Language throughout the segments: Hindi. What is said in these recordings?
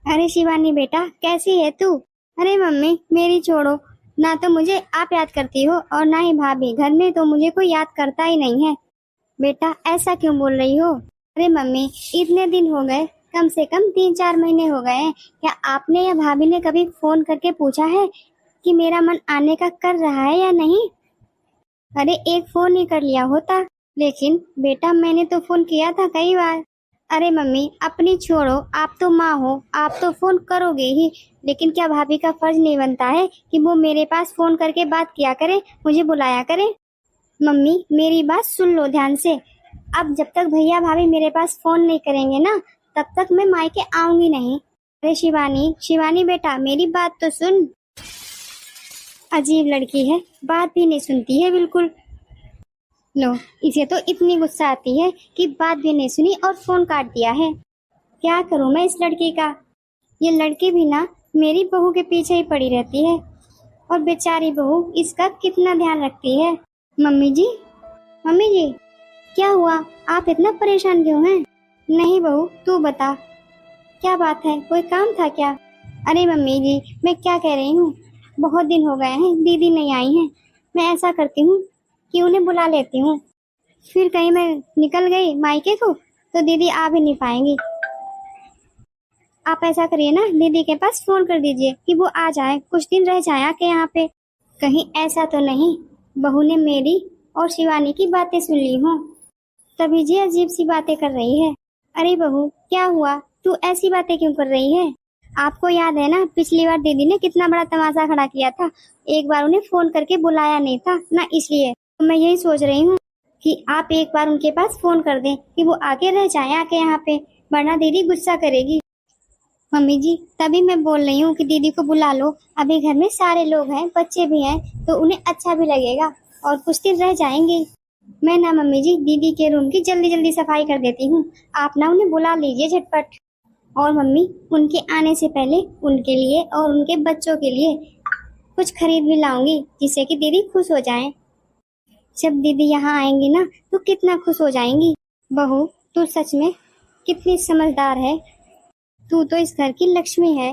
अरे शिवानी बेटा, कैसी है तू? अरे मम्मी मेरी छोड़ो, ना तो मुझे आप याद करती हो और ना ही भाभी। घर में तो मुझे कोई याद करता ही नहीं है। बेटा ऐसा क्यों बोल रही हो? अरे मम्मी, इतने दिन हो गए, कम से कम 3-4 महीने हो गए हैं। क्या आपने या भाभी ने कभी फोन करके पूछा है कि मेरा मन आने का कर रहा है या नहीं? अरे एक फोन ही कर लिया होता। लेकिन बेटा मैंने तो फोन किया था कई बार। अरे मम्मी अपनी छोड़ो, आप तो माँ हो, आप तो फोन करोगे ही। लेकिन क्या भाभी का फर्ज नहीं बनता है कि वो मेरे पास फोन करके बात किया करे, मुझे बुलाया करे? मम्मी मेरी बात सुन लो ध्यान से। अब जब तक भैया भाभी मेरे पास फोन नहीं करेंगे ना, तब तक मैं मायके आऊंगी नहीं। अरे शिवानी, शिवानी बेटा मेरी बात तो सुन। अजीब लड़की है, बात भी नहीं सुनती है बिल्कुल। लो, इसे तो इतनी गुस्सा आती है कि बात भी नहीं सुनी और फोन काट दिया है। क्या करूं मैं इस लड़की का? ये लड़की भी ना मेरी बहू के पीछे ही पड़ी रहती है, और बेचारी बहू इसका कितना ध्यान रखती है। मम्मी जी, मम्मी जी, क्या हुआ? आप इतना परेशान क्यों हैं? नहीं बहू, तू बता, क्या बात है? कोई काम था क्या? अरे मम्मी जी, मैं क्या कह रही हूँ, बहुत दिन हो गए हैं दीदी नहीं आई हैं। मैं ऐसा करती हूँ कि उन्हें बुला लेती हूँ, फिर कहीं मैं निकल गई मायके को तो दीदी आ भी नहीं पाएंगी। आप ऐसा करिए ना, दीदी के पास फोन कर दीजिए कि वो आ जाए, कुछ दिन रह जाए आके यहाँ पे। कहीं ऐसा तो नहीं बहू ने मेरी और शिवानी की बातें सुन ली हों, तभी जी अजीब सी बातें कर रही है। अरे बहू क्या हुआ, तू ऐसी बातें क्यों कर रही है? आपको याद है ना, पिछली बार दीदी ने कितना बड़ा तमाशा खड़ा किया था। एक बार उन्हें फोन करके बुलाया नहीं था ना, इसलिए तो मैं यही सोच रही हूँ कि आप एक बार उनके पास फोन कर दें कि वो आके रह जाए आके यहाँ पे, वरना दीदी गुस्सा करेगी। मम्मी जी तभी मैं बोल रही हूँ कि दीदी को बुला लो, अभी घर में सारे लोग हैं, बच्चे भी हैं, तो उन्हें अच्छा भी लगेगा और कुछ दिन रह जाएंगे। मैं ना मम्मी जी दीदी के रूम की जल्दी जल्दी सफाई कर देती हूँ, आप ना उन्हें बुला लीजिए झटपट। और मम्मी उनके आने से पहले उनके लिए और उनके बच्चों के लिए कुछ खरीद भी लाऊंगी, जिससे कि दीदी खुश हो जाएं। जब दीदी यहाँ आएंगी ना तो कितना खुश हो जाएंगी। बहू तू सच में कितनी समझदार है, तू तो इस घर की लक्ष्मी है।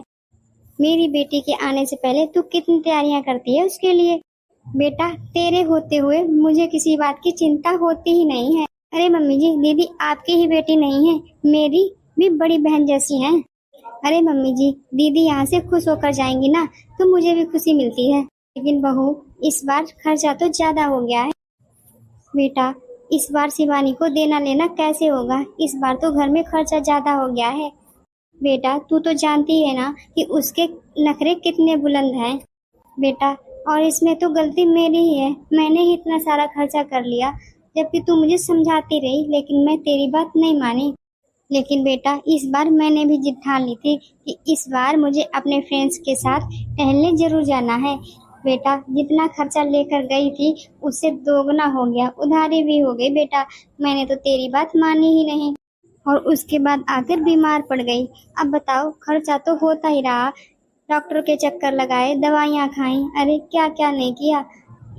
मेरी बेटी के आने से पहले तू कितनी तैयारियां करती है उसके लिए। बेटा तेरे होते हुए मुझे किसी बात की चिंता होती ही नहीं है। अरे मम्मी जी, दीदी आपकी ही बेटी नहीं है, मेरी भी बड़ी बहन जैसी हैं। अरे मम्मी जी, दीदी यहाँ से खुश होकर जाएंगी ना तो मुझे भी खुशी मिलती है। लेकिन बहू इस बार खर्चा तो ज्यादा हो गया है। बेटा इस बार शिवानी को देना लेना कैसे होगा? इस बार तो घर में खर्चा ज्यादा हो गया है। बेटा तू तो जानती है ना कि उसके नखरे कितने बुलंद हैं। बेटा और इसमें तो गलती मेरी ही है, मैंने ही इतना सारा खर्चा कर लिया, जबकि तू मुझे समझाती रही लेकिन मैं तेरी बात नहीं मानी। लेकिन बेटा इस बार मैंने भी जिद ठान ली थी कि इस बार मुझे अपने फ्रेंड्स के साथ टहलने जरूर जाना है। बेटा जितना खर्चा लेकर गई थी उससे दोगुना हो गया, उधारी भी हो गई। बेटा मैंने तो तेरी बात मानी ही नहीं और उसके बाद आकर बीमार पड़ गई। अब बताओ, खर्चा तो होता ही रहा, डॉक्टर के चक्कर लगाए, दवाइयाँ खाई, अरे क्या क्या नहीं किया।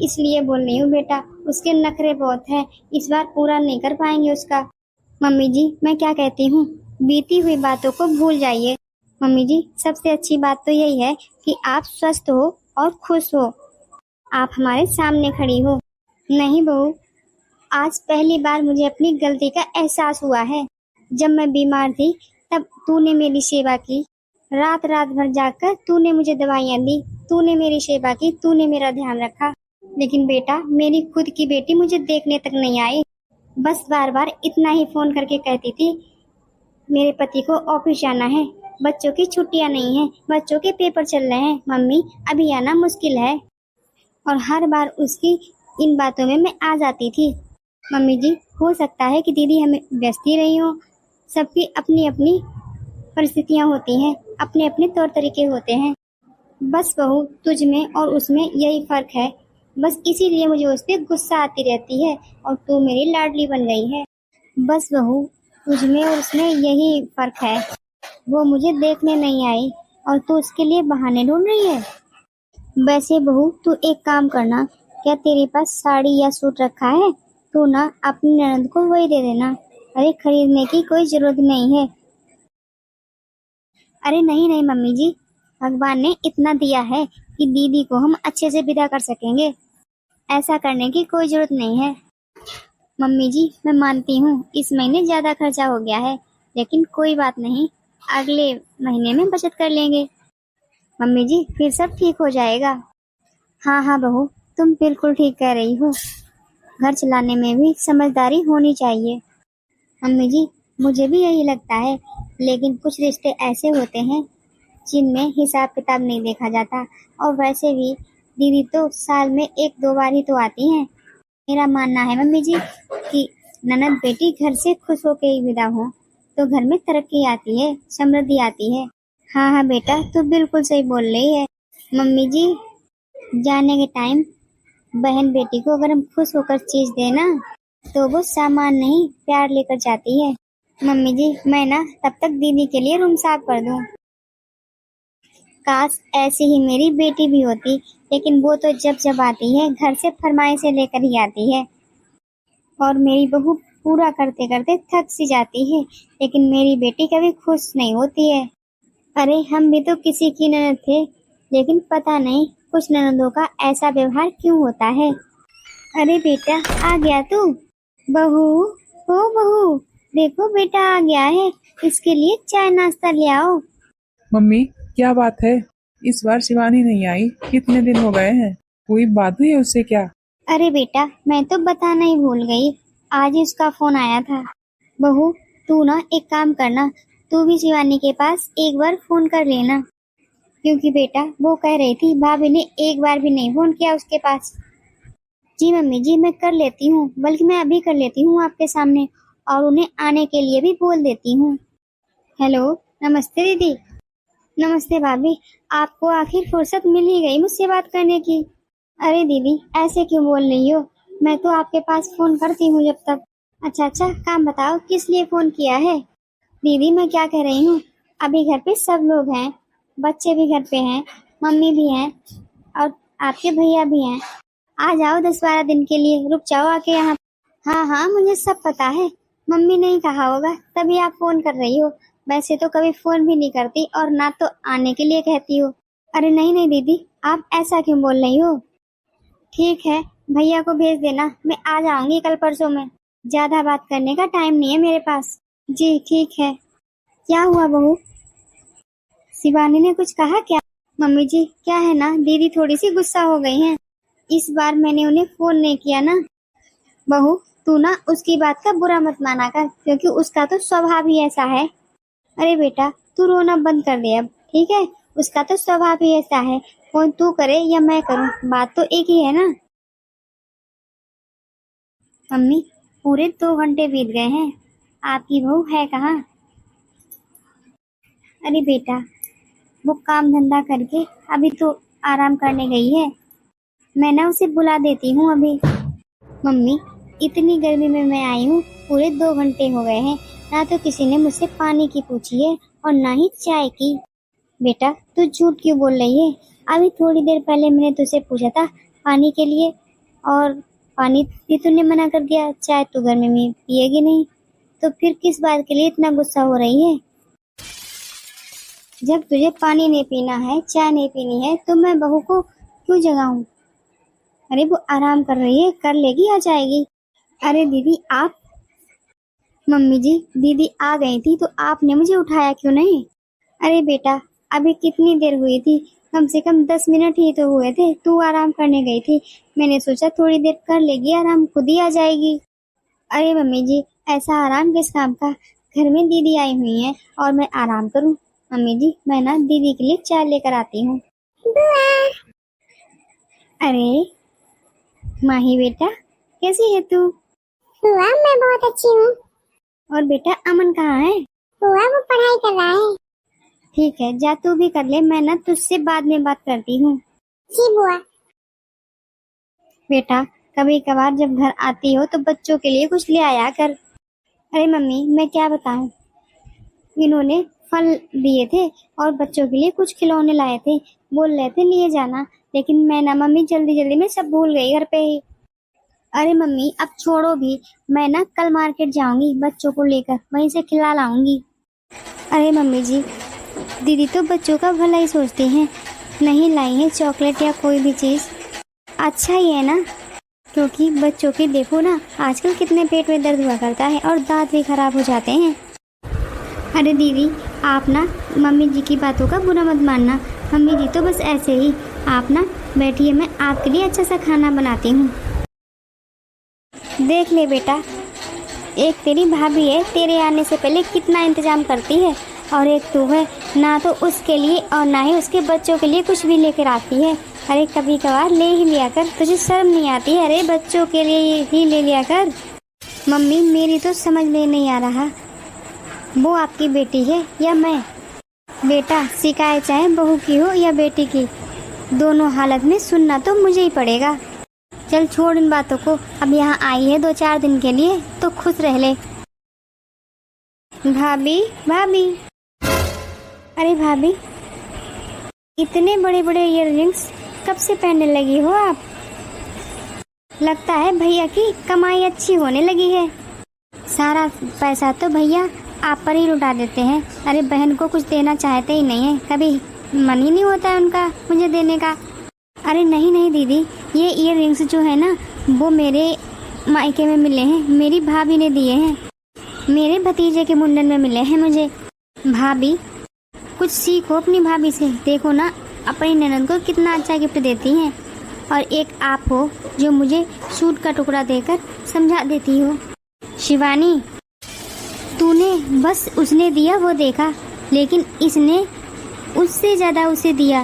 इसलिए बोल रही हूँ बेटा, उसके नखरे बहुत हैं, इस बार पूरा नहीं कर पाएंगे उसका। मम्मी जी मैं क्या कहती हूँ, बीती हुई बातों को भूल जाइए। मम्मी जी सबसे अच्छी बात तो यही है कि आप स्वस्थ हो और खुश हो, आप हमारे सामने खड़ी हो। नहीं बहू, आज पहली बार मुझे अपनी गलती का एहसास हुआ है। जब मैं बीमार थी तब तूने मेरी सेवा की, रात रात भर जाकर तूने मुझे दवाइयाँ दी, तूने मेरी सेवा की, तूने मेरा ध्यान रखा। लेकिन बेटा मेरी खुद की बेटी मुझे देखने तक नहीं आई, बस बार बार इतना ही फोन करके कहती थी मेरे पति को ऑफिस जाना है, बच्चों की छुट्टियां नहीं है, बच्चों के पेपर चल रहे हैं, मम्मी अभी आना मुश्किल है। और हर बार उसकी इन बातों में मैं आ जाती थी। मम्मी जी हो सकता है कि दीदी हमें व्यस्त ही रही हो, सबकी अपनी अपनी परिस्थितियां होती हैं, अपने अपने तौर तरीके होते हैं। बस बहू तुझ में और उसमें यही फर्क है, बस इसीलिए मुझे उस पर गुस्सा आती रहती है और तू मेरी लाडली बन गई है। बस बहू तुझ में और उसमें यही फर्क है, वो मुझे देखने नहीं आई और तू उसके लिए बहाने ढूंढ रही है। वैसे बहू तू एक काम करना, क्या तेरे पास साड़ी या सूट रखा है? तू ना अपनी ननद को वही दे देना। अरे खरीदने की कोई जरूरत नहीं है। अरे नहीं नहीं मम्मी जी, भगवान ने इतना दिया है कि दीदी को हम अच्छे से विदा कर सकेंगे। ऐसा करने की कोई जरूरत नहीं है। मम्मी जी मैं मानती हूँ इस महीने ज्यादा खर्चा हो गया है, लेकिन कोई बात नहीं, अगले महीने में बचत कर लेंगे। मम्मी जी फिर सब ठीक हो जाएगा। हाँ हाँ बहू, तुम बिल्कुल ठीक कह रही हो। घर चलाने में भी समझदारी होनी चाहिए। मम्मी जी मुझे भी यही लगता है, लेकिन कुछ रिश्ते ऐसे होते हैं जिनमें हिसाब किताब नहीं देखा जाता। और वैसे भी दीदी तो साल में एक दो बार ही तो आती हैं। मेरा मानना है मम्मी जी कि ननद बेटी घर से खुश होकर ही विदा हो तो घर में तरक्की आती है, समृद्धि आती है। हाँ हाँ बेटा, तू बिल्कुल सही बोल रही है। मम्मी जी जाने के टाइम बहन बेटी को अगर हम खुश होकर चीज देना तो वो सामान नहीं प्यार लेकर जाती है। मम्मी जी मैं ना तब तक दीदी के लिए रूम साफ कर दूं। काश ऐसी ही मेरी बेटी भी होती, लेकिन वो तो जब जब आती है घर से फरमाइशें लेकर ही आती है। और मेरी बहू पूरा करते करते थक सी जाती है, लेकिन मेरी बेटी कभी खुश नहीं होती है। अरे हम भी तो किसी की ननद थे, लेकिन पता नहीं कुछ ननदों का ऐसा व्यवहार क्यों होता है। अरे बेटा आ गया तू। बहू, ओ बहू, देखो बेटा आ गया है, इसके लिए चाय नाश्ता ले आओ। मम्मी क्या बात है, इस बार शिवानी नहीं आई, कितने दिन हो गए हैं? कोई बात हुई है उससे क्या? अरे बेटा मैं तो बताना ही भूल गई, आज ही उसका फोन आया था। बहू तू ना एक काम करना, तू भी शिवानी के पास एक बार फोन कर लेना, क्योंकि बेटा वो कह रही थी भाभी ने एक बार भी नहीं फोन किया उसके पास। जी मम्मी जी मैं कर लेती हूँ, बल्कि मैं अभी कर लेती हूँ आपके सामने, और उन्हें आने के लिए भी बोल देती हूँ। हेलो, नमस्ते दीदी। नमस्ते भाभी, आपको आखिर फुर्सत मिल ही गई मुझसे बात करने की। अरे दीदी ऐसे क्यों बोल रही हो, मैं तो आपके पास फोन करती हूँ जब तक। अच्छा अच्छा काम बताओ किस लिए फोन किया है। दीदी मैं क्या कह रही हूँ, अभी घर पे सब लोग हैं, बच्चे भी घर पे हैं, मम्मी भी हैं और आपके भैया भी हैं। आ जाओ 10-12 दिन के लिए, रुक जाओ आके यहाँ। हाँ हाँ मुझे सब पता है, मम्मी ने ही कहा होगा तभी आप फोन कर रही हो। वैसे तो कभी फोन भी नहीं करती और ना तो आने के लिए कहती हो। अरे नहीं नहीं दीदी, आप ऐसा क्यों बोल रही हो। ठीक है भैया को भेज देना, मैं आ जाऊंगी कल परसों में। ज्यादा बात करने का टाइम नहीं है मेरे पास। जी ठीक है। क्या हुआ बहू, शिवानी ने कुछ कहा क्या। मम्मी जी क्या है ना, दीदी थोड़ी सी गुस्सा हो गई हैं, इस बार मैंने उन्हें फोन नहीं किया ना। बहू तू ना उसकी बात का बुरा मत माना कर, क्योंकि उसका तो स्वभाव ही ऐसा है। अरे बेटा तू रोना बंद कर दे अब, ठीक है, उसका तो स्वभाव ही ऐसा है, फोन तू करे या मैं करूं बात तो एक ही है ना। मम्मी पूरे 2 घंटे बीत गए हैं, आपकी बहू है कहाँ। अरे बेटा वो काम धंधा करके अभी तो आराम करने गई है, मैं ना उसे बुला देती हूँ अभी। मम्मी इतनी गर्मी में मैं आई हूँ, पूरे 2 घंटे हो गए हैं, ना तो किसी ने मुझसे पानी की पूछी है और ना ही चाय की। बेटा तू झूठ क्यों बोल रही है, अभी थोड़ी देर पहले मैंने तुझसे पूछा था पानी के लिए, और पानी भी तूने मना कर दिया, चाय तू गर्मी में पिएगी नहीं, तो फिर किस बात के लिए इतना गुस्सा हो रही है। जब तुझे पानी नहीं पीना है, चाय नहीं पीनी है, तो मैं बहू को क्यों जगाऊं। अरे वो आराम कर रही है, कर लेगी, आ जाएगी। अरे दीदी आप। मम्मी जी दीदी आ गई थी तो आपने मुझे उठाया क्यों नहीं। अरे बेटा अभी कितनी देर हुई थी, कम से कम 10 मिनट ही तो हुए थे, तू आराम करने गई थी, मैंने सोचा थोड़ी देर कर लेगी आराम, खुद ही आ जाएगी। अरे मम्मी जी ऐसा आराम किस काम का, घर में दीदी आई हुई है और मैं आराम करूं। मम्मी जी मैं ना दीदी के लिए चाय लेकर आती हूँ। अरे माही बेटा कैसी है तू। हुआ मैं बहुत अच्छी हूँ। और बेटा अमन कहाँ है। हुआ वो पढ़ाई कर रहा है। ठीक है जा तू भी कर ले, मैं ना तुझसे बाद में बात करती हूँ। जी बुआ। बेटा कभी कभार जब घर आती हो तो बच्चों के लिए कुछ ले आया कर। अरे मम्मी मैं क्या बताऊँ, इन्होंने फल दिए थे और बच्चों के लिए कुछ खिलौने लाए थे, बोल रहे थे लिए जाना, लेकिन मैं ना मम्मी जल्दी जल्दी में सब भूल गई घर पे ही। अरे मम्मी अब छोड़ो भी, मैं ना कल मार्केट जाऊंगी बच्चों को लेकर, वहीं से खिला लाऊंगी। अरे मम्मी जी दीदी तो बच्चों का भला ही सोचती हैं, नहीं लाई है चॉकलेट या कोई भी चीज़। अच्छा ही है ना, क्योंकि बच्चों की देखो ना आजकल कितने पेट में दर्द हुआ करता है और दांत भी खराब हो जाते हैं। अरे दीदी आप ना मम्मी जी की बातों का बुरा मत मानना, मम्मी जी तो बस ऐसे ही। आप ना बैठिए, मैं आपके लिए अच्छा सा खाना बनाती हूँ। देख ले बेटा, एक तेरी भाभी है, तेरे आने से पहले कितना इंतजाम करती है, और एक तू है, ना तो उसके लिए और ना ही उसके बच्चों के लिए कुछ भी लेकर आती है। अरे कभी कभार ले ही लिया कर, तुझे शर्म नहीं आती है? अरे बच्चों के लिए ही ले लिया कर। मम्मी मेरी तो समझ में नहीं आ रहा, वो आपकी बेटी है या मैं? बेटा शिकायत चाहे बहू की हो या बेटी की, दोनों हालत में सुनना तो मुझे ही पड़ेगा। चल छोड़ इन बातों को, अब यहाँ आई है 2-4 दिन के लिए तो खुश रह ले। भाभी भाभी, अरे भाभी इतने बड़े बड़े इयररिंग्स कब से पहनने लगी हो आप? लगता है भैया की कमाई अच्छी होने लगी है। सारा पैसा तो भैया आप पर ही लुटा देते हैं। अरे बहन को कुछ देना चाहते ही नहीं है, कभी मन ही नहीं होता है उनका मुझे देने का। अरे नहीं नहीं दीदी, ये इयररिंग्स जो है ना वो मेरे मायके में मिले हैं, मेरी भाभी ने दिए हैं, मेरे भतीजे के मुंडन में मिले हैं मुझे। भाभी कुछ सीखो अपनी भाभी से, देखो ना अपनी ननद को कितना अच्छा गिफ्ट देती हैं, और एक आप हो जो मुझे सूट का टुकड़ा देकर समझा देती हो। शिवानी तूने बस उसने दिया वो देखा, लेकिन इसने उससे ज़्यादा उसे दिया।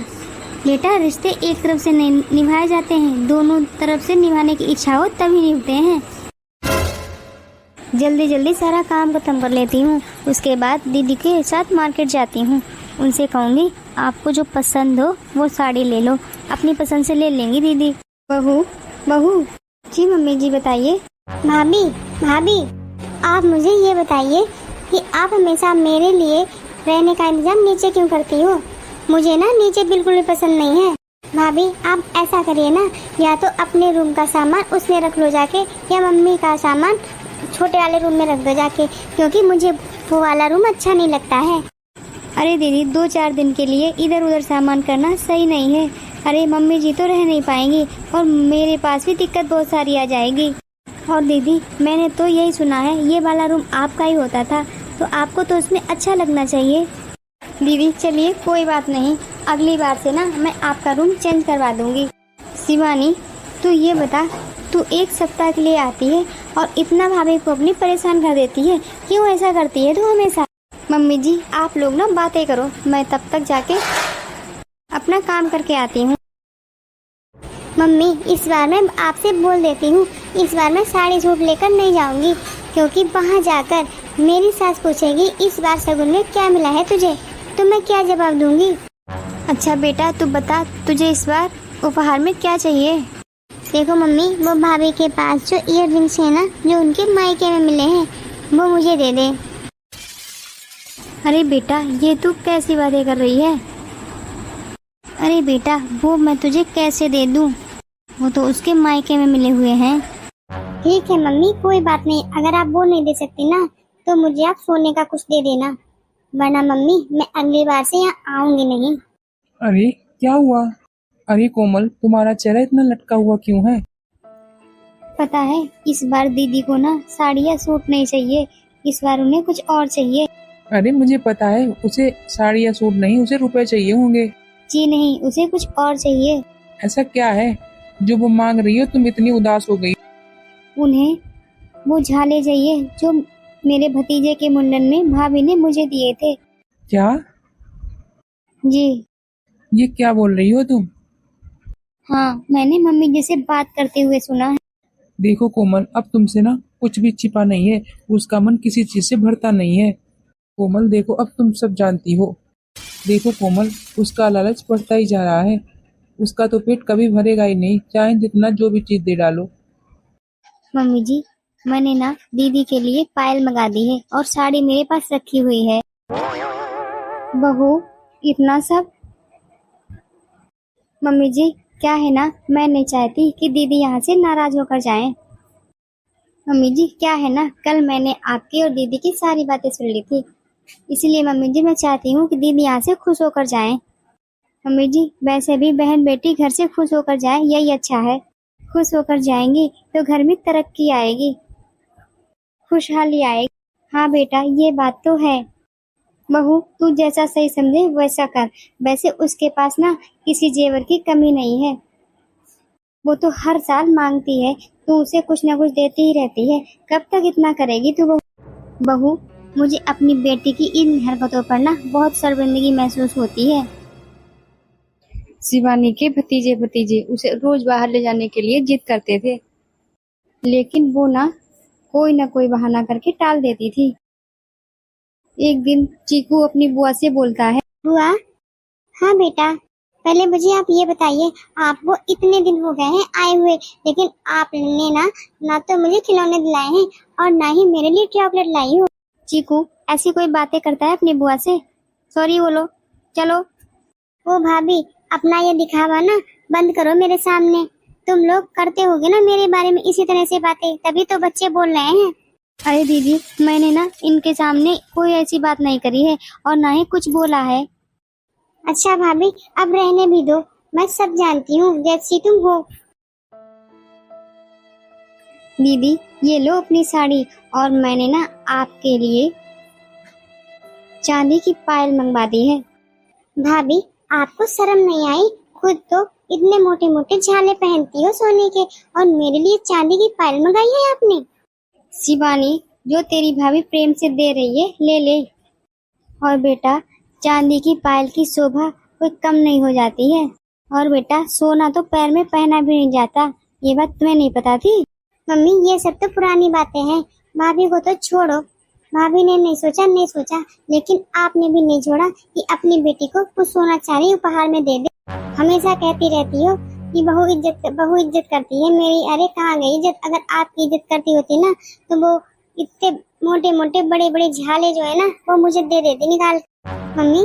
बेटा रिश्ते एक तरफ से नहीं निभाए जाते हैं, दोनों तरफ से निभाने की इच्छा हो तभी निभते हैं। जल्दी जल्दी सारा काम खत्म कर लेती हूँ, उसके बाद दीदी के साथ मार्केट जाती हूँ। उनसे कहूँगी आपको जो पसंद हो वो साड़ी ले लो, अपनी पसंद से ले लेंगी दीदी। बहू बहू जी मम्मी जी बताइए। भाभी भाभी, आप मुझे ये बताइए कि आप हमेशा मेरे लिए रहने का इंतजाम नीचे क्यों करती हो? मुझे ना नीचे बिल्कुल भी पसंद नहीं है। भाभी आप ऐसा करिए ना, या तो अपने रूम का सामान उसमें रख लो जाके, या मम्मी का सामान छोटे वाले रूम में रख दो जाके, क्योंकि मुझे वो वाला रूम अच्छा नहीं लगता है। अरे दीदी 2-4 दिन के लिए इधर उधर सामान करना सही नहीं है। अरे मम्मी जी तो रह नहीं पाएंगी और मेरे पास भी दिक्कत बहुत सारी आ जाएगी। और दीदी मैंने तो यही सुना है ये वाला रूम आपका ही होता था, तो आपको तो उसमें अच्छा लगना चाहिए। दीदी चलिए कोई बात नहीं, अगली बार से ना मैं आपका रूम चेंज करवा दूंगी। शिवानी तू ये बता, तू 1 सप्ताह के लिए आती है और इतना भाभी को अपनी परेशान कर देती है, क्यों ऐसा करती है तू हमेशा? मम्मी जी आप लोग ना बातें करो, मैं तब तक जाके अपना काम करके आती हूँ। मम्मी इस बार मैं आपसे बोल देती हूँ, इस बार मैं साड़ी सूट लेकर नहीं जाऊंगी, क्योंकि वहाँ जाकर मेरी सास पूछेगी इस बार शगुन में क्या मिला है तुझे, तो मैं क्या जवाब दूंगी? अच्छा बेटा तू बता, तुझे इस बार उपहार में क्या चाहिए? देखो मम्मी, वो भाभी के पास जो इयररिंग्स है ना जो उनके मायके में मिले हैं, वो मुझे दे दे। अरे बेटा ये तू कैसी बातें कर रही है? अरे बेटा वो मैं तुझे कैसे दे दूं, वो तो उसके मायके में मिले हुए हैं। ठीक है मम्मी कोई बात नहीं, अगर आप वो नहीं दे सकती ना तो मुझे आप सोने का कुछ दे देना, वरना मम्मी मैं अगली बार से यहाँ आऊंगी नहीं। अरे क्या हुआ? अरे कोमल तुम्हारा चेहरा इतना लटका हुआ क्यों है? पता है इस बार दीदी को ना साड़ी या सूट नहीं चाहिए, इस बार उन्हें कुछ और चाहिए। अरे मुझे पता है, उसे साड़ी या सूट नहीं, उसे रुपए चाहिए होंगे। जी नहीं, उसे कुछ और चाहिए। ऐसा क्या है जो वो मांग रही हो? तुम इतनी उदास हो गई। उन्हें वो झाले चाहिए जो मेरे भतीजे के मुंडन में भाभी ने मुझे दिए थे। क्या? जी ये क्या बोल रही हो तुम? हाँ, मैंने मम्मी जी से बात करते हुए सुना है। देखो कोमल, अब तुमसे ना कुछ भी छिपा नहीं है, उसका मन किसी चीज से भरता नहीं है। कोमल देखो, अब तुम सब जानती हो। देखो कोमल, उसका लालच बढ़ता ही जा रहा है, उसका तो पेट कभी भरेगा ही नहीं, चाहे जितना जो भी चीज दे डालो। मम्मी जी मैंने ना दीदी के लिए पायल मंगा दी है और साड़ी मेरे पास रखी हुई है। बहू इतना सब? मम्मी जी क्या है ना, मैं नहीं चाहती कि दीदी यहाँ से नाराज होकर जाएं। मम्मी जी क्या है ना, कल मैंने आपकी और दीदी की सारी बातें सुन ली थी, इसलिए मम्मी जी मैं चाहती हूँ कि दीदी यहाँ से खुश होकर जाएं। मम्मी जी वैसे भी बहन बेटी घर से खुश होकर जाए यही अच्छा है। खुश होकर जाएंगी तो घर में तरक्की आएगी, खुशहाली आएगी। हाँ बेटा ये बात तो है। बहू तू जैसा सही समझे वैसा कर। वैसे उसके पास ना किसी जेवर की कमी नहीं है, वो तो हर साल मांगती है, तू उसे कुछ ना कुछ देती ही रहती है। कब तक इतना करेगी तू? बहू मुझे अपनी बेटी की इन हरकतों पर ना बहुत शर्मिंदगी महसूस होती है। शिवानी के भतीजे उसे रोज बाहर ले जाने के लिए जिद करते थे, लेकिन वो ना कोई बहाना करके टाल देती थी। एक दिन चीकू अपनी बुआ से बोलता है, बुआ। हाँ बेटा, पहले मुझे आप ये बताइए, आपको इतने दिन हो गए हैं आए हुए, लेकिन आपने ना तो मुझे खिलौने दिलाए हैं और ना ही मेरे लिए चॉकलेट लाई हो। चीकू ऐसी कोई बातें करता है अपनी बुआ से? सॉरी बोलो, चलो। ओ भाभी, अपना ये दिखावा ना बंद करो मेरे सामने। तुम लोग करते होगे ना मेरे बारे में इसी तरह से बातें, तभी तो बच्चे बोल रहे हैं। अरे दीदी मैंने ना इनके सामने कोई ऐसी बात नहीं करी है और ना ही कुछ बोला है। अच्छा भाभी, अब रहने भी दो, मैं सब जानती हूँ जैसी तुम हो। दीदी ये लो अपनी साड़ी, और मैंने ना आपके लिए चांदी की पायल मंगवा दी है। भाभी आपको शर्म नहीं आई? खुद तो इतने मोटे मोटे झाले पहनती हो सोने के, और मेरे लिए चांदी की पायल मंगाई है आपने। शिवानी जो तेरी भाभी प्रेम से दे रही है ले ले। और बेटा चांदी की पायल की शोभा कोई कम नहीं हो जाती है। और बेटा सोना तो पैर में पहना भी नहीं जाता, ये बात तुम्हें नहीं पता थी? मम्मी ये सब तो पुरानी बातें हैं, भाभी को तो छोड़ो। भाभी ने नहीं सोचा, लेकिन आपने भी नहीं छोड़ा कि अपनी बेटी को कुछ सोना चांदी उपहार में दे दे। हमेशा कहती रहती हो कि बहू इज्जत करती है मेरी। अरे कहाँ गई इज्जत? अगर आपकी इज्जत करती होती ना तो वो इतने मोटे मोटे बड़े बड़े झाले जो है ना वो मुझे दे देती निकाल। मम्मी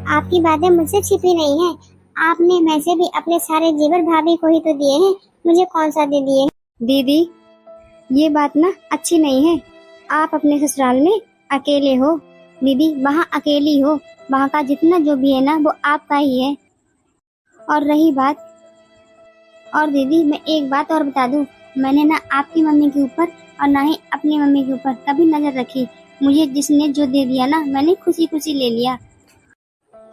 आपकी बातें मुझसे छिपी नहीं है, आपने वैसे भी अपने सारे जेवर भाभी को ही तो दिए हैं, मुझे कौन सा दे दिए? दीदी ये बात ना अच्छी नहीं है। आप अपने ससुराल में अकेले हो दीदी, वहाँ अकेली हो, वहाँ का जितना जो भी है ना वो आपका ही है। और रही बात, और दीदी मैं एक बात और बता दूं, मैंने ना आपकी मम्मी के ऊपर और ना ही अपनी मम्मी के ऊपर कभी नजर रखी। मुझे जिसने जो दे दिया ना मैंने खुशी खुशी ले लिया।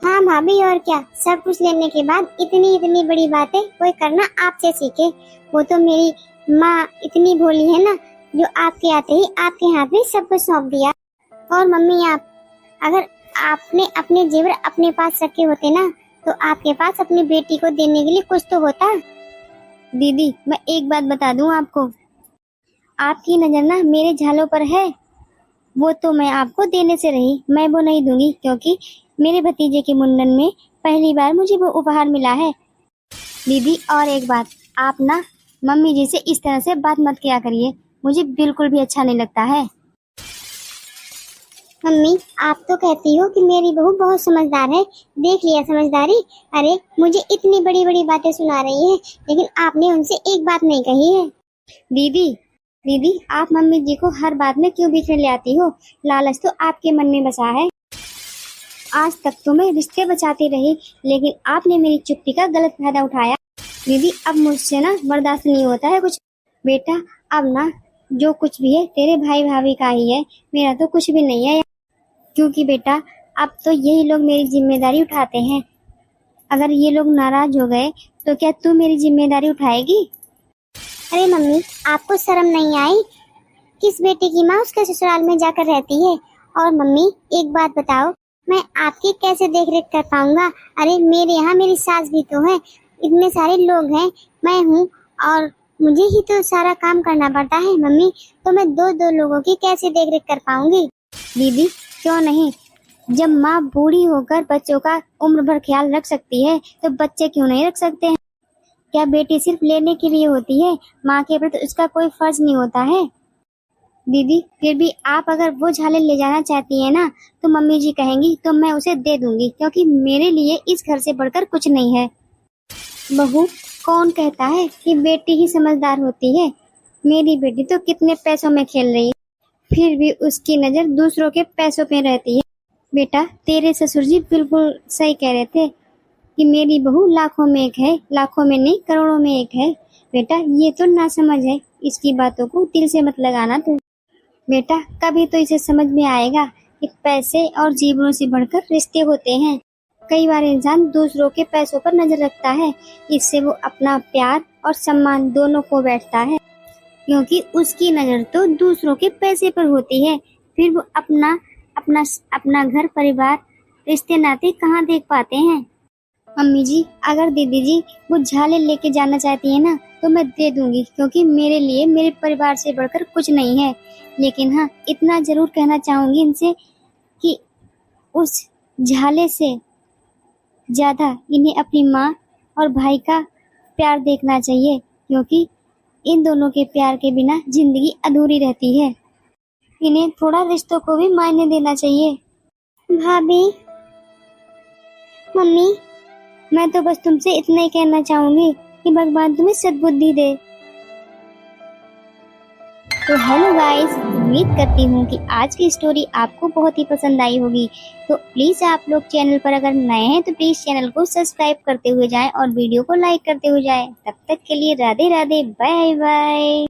हाँ भाभी और क्या, सब कुछ लेने के बाद इतनी बड़ी बातें कोई करना आपसे सीखे। वो तो मेरी माँ इतनी भोली है ना, जो आपके आते ही आपके हाथ में सब कुछ सौंप दिया। और मम्मी आप, अगर आपने अपने जेवर अपने पास रखे होते ना तो आपके पास अपनी बेटी को देने के लिए कुछ तो होता। दीदी मैं एक बात बता दूं आपको, आपकी नजर ना मेरे झालों पर है, वो तो मैं आपको देने से रही, मैं वो नहीं दूंगी, क्योंकि मेरे भतीजे के मुंडन में पहली बार मुझे वो उपहार मिला है। दीदी और एक बात, आप ना मम्मी जी से इस तरह से बात मत किया करिए, मुझे बिल्कुल भी अच्छा नहीं लगता है। मम्मी आप तो कहती हो कि मेरी बहू बहुत समझदार है, देख लिया समझदारी। अरे मुझे इतनी बड़ी बड़ी बातें सुना रही है, लेकिन आपने उनसे एक बात नहीं कही है। दीदी आप मम्मी जी को हर बात में क्यों बीच में ले आती हो? लालच तो आपके मन में बसा है। आज तक तो मैं रिश्ते बचाती रही, लेकिन आपने मेरी चुप्पी का गलत फायदा उठाया। दीदी अब मुझसे ना बर्दाश्त नहीं होता है कुछ। बेटा अब ना जो कुछ भी है तेरे भाई भाभी का ही है, मेरा तो कुछ भी नहीं है। क्योंकि बेटा अब तो यही लोग मेरी जिम्मेदारी उठाते हैं। अगर ये लोग नाराज हो गए तो क्या तू मेरी जिम्मेदारी उठाएगी? अरे मम्मी आपको शर्म नहीं आई? किस बेटी की माँ उसके ससुराल में जाकर रहती है? और मम्मी एक बात बताओ, मैं आपकी कैसे देख रेख कर पाऊंगा? अरे मेरे यहाँ मेरी सास भी तो है, इतने सारे लोग हैं, मैं हूँ और मुझे ही तो सारा काम करना पड़ता है। मम्मी तो मैं दो लोगों की कैसे देख रेख कर पाऊंगी? दीदी क्यों नहीं, जब माँ बूढ़ी होकर बच्चों का उम्र भर ख्याल रख सकती है तो बच्चे क्यों नहीं रख सकते हैं? क्या बेटी सिर्फ लेने के लिए होती है? माँ के प्रति उसका कोई फर्ज नहीं होता है? दीदी फिर भी आप अगर वो झाले ले जाना चाहती है ना तो मम्मी जी कहेंगी तो मैं उसे दे दूंगी, क्योंकि मेरे लिए इस घर से बढ़कर कुछ नहीं है। बहू कौन कहता है कि बेटी ही समझदार होती है? मेरी बेटी तो कितने पैसों में खेल रही है, फिर भी उसकी नजर दूसरों के पैसों पे रहती है। बेटा तेरे ससुर जी बिल्कुल सही कह रहे थे कि मेरी बहू लाखों में एक है, लाखों में नहीं करोड़ों में एक है। बेटा ये तो ना समझ है, इसकी बातों को दिल से मत लगाना तू। बेटा कभी तो इसे समझ में आएगा कि पैसे और जीवनों से बढ़कर रिश्ते होते हैं। कई बार इंसान दूसरों के पैसों पर नजर रखता है, इससे वो अपना प्यार और सम्मान दोनों को बैठता है, क्योंकि उसकी नजर तो दूसरों के पैसे पर होती है। फिर वो अपना अपना अपना घर परिवार रिश्ते नाते कहाँ देख पाते हैं। मम्मी जी अगर दीदी जी वो झाले लेके जाना चाहती है ना तो मैं दे दूंगी, क्योंकि मेरे लिए मेरे परिवार से बढ़कर कुछ नहीं है। लेकिन हाँ इतना जरूर कहना चाहूंगी इनसे कि उस झाले से ज्यादा इन्हें अपनी माँ और भाई का प्यार देखना चाहिए, क्योंकि इन दोनों के प्यार के बिना जिंदगी अधूरी रहती है। इन्हें थोड़ा रिश्तों को भी मायने देना चाहिए। भाभी, मम्मी, मैं तो बस तुमसे इतना ही कहना चाहूंगी कि भगवान तुम्हें सद्बुद्धि दे। तो हेलो गाइस, उम्मीद करती हूँ कि आज की स्टोरी आपको बहुत ही पसंद आई होगी। तो प्लीज आप लोग चैनल पर अगर नए हैं तो प्लीज चैनल को सब्सक्राइब करते हुए जाएं और वीडियो को लाइक करते हुए जाएं। तब तक के लिए राधे राधे, बाय बाय।